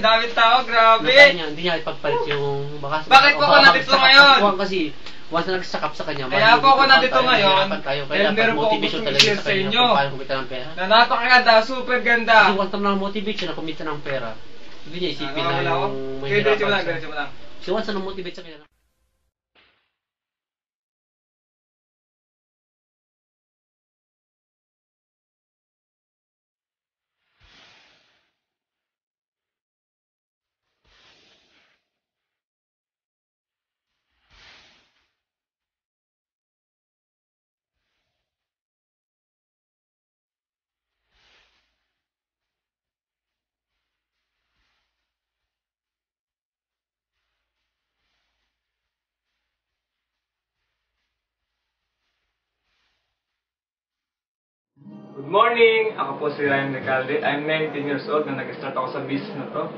dami tao, grabe. Hindi niya ipagpalit yung bakas. Bakit po ako nandito ngayon? Kasi once na nagsakap sa kanya, kaya po ako nandito ngayon, kaya meron po ako motivation gustong talaga i-share sa sa kanya inyo. kung paano kumita ng pera. Na napakaganda, super ganda. Kasi once na motivation na kumita ng pera, hindi niya isipin na yung may diretso hirapan mo lang. So once na motivate sa kanya, Good morning! Ako po si Ryan Recalde. I'm 19 years old na nag-start ako sa business na to.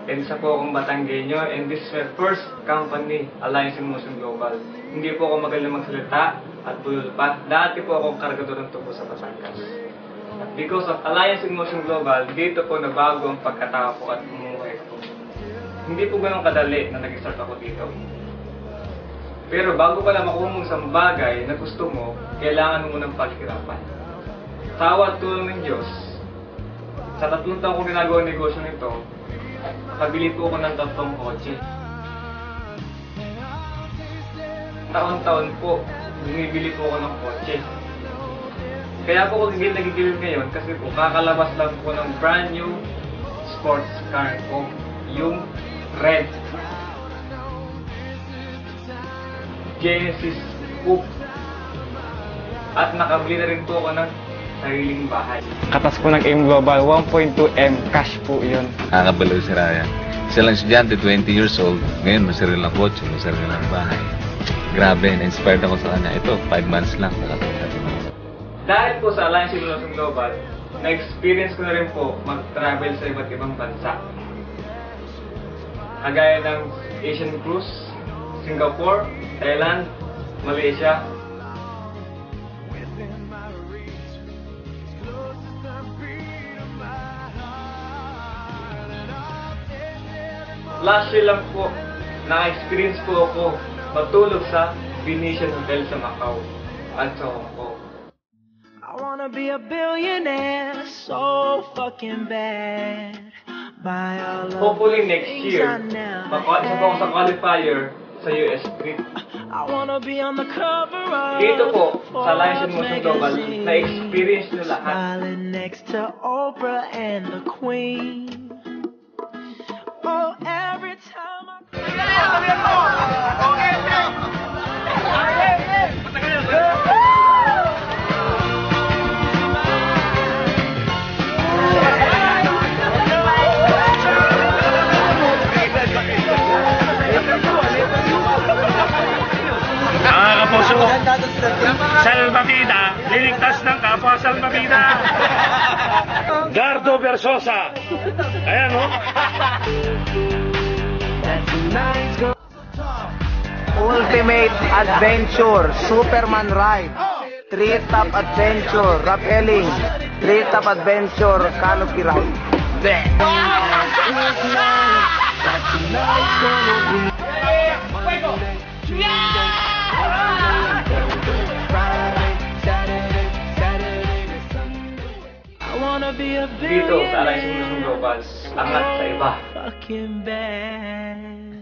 And isa po akong Batanggenyo and this is my first company, Alliance in Motion Global. Hindi po ako magaling magsalita at bulol pa. Dati po akong kargador ng tubo sa Batangas. At because of Alliance in Motion Global, dito po nabago ang pagkatao ko at umuhay ko. Hindi po ganun kadali na nag-start ako dito. Pero bago pala makuha mo isang bagay na gusto mo, kailangan mo ng paghirapan. Tawa at tulong ng Diyos, sa 3 taon ko ginagawa ang negosyo nito, nakabili po ako ng 3 kotse. Taon-taon po, bumibili po ako ng kotse. Kaya po ako nagigilid ngayon kasi po kakalabas lang po ng brand new sports car ko, yung red Genesis Coupe. At nakabili na rin po ako ng sariling bahay. Katas po ng AIM Global, 1.2M cash po yun. Nakakabalaw si Ryan. Isa lang estudyante, 20 years old. Ngayon, masarili lang kotse, masarili lang bahay. Grabe, na-inspired ako sa kanya. Ito, 5 months lang. Dahil po sa Alliance in Motion Global, na-experience ko na rin po mag-travel sa iba't ibang bansa. Kagaya ng Asian Cruise, Singapore, Thailand, Malaysia. Last year lang po, na-experience po ako matulog sa Venetian Hotel sa Macau at sa Hong Kong. I wanna be a billionaire so fucking bad. Buy all of Hopefully the next things year, I never makaisa po ako sa had. qualifier sa US trip. I wanna be on the cover of Dito po, sa Alliance in Forbes Motion Global, magazine, na-experience nyo lahat. smiling next to Oprah and the Queen. Oh, every time I Kapuso, salbabida, liligtas ng kapwa salbabida. Gardo Versosa. Ayan, no? Ultimate Adventure, Superman Ride, Treetop Adventure, Rappelling, Treetop Adventure, Canopy Ride. I wanna be a Dito sa Alliance in Motion Global, angat sa iba. fucking bad.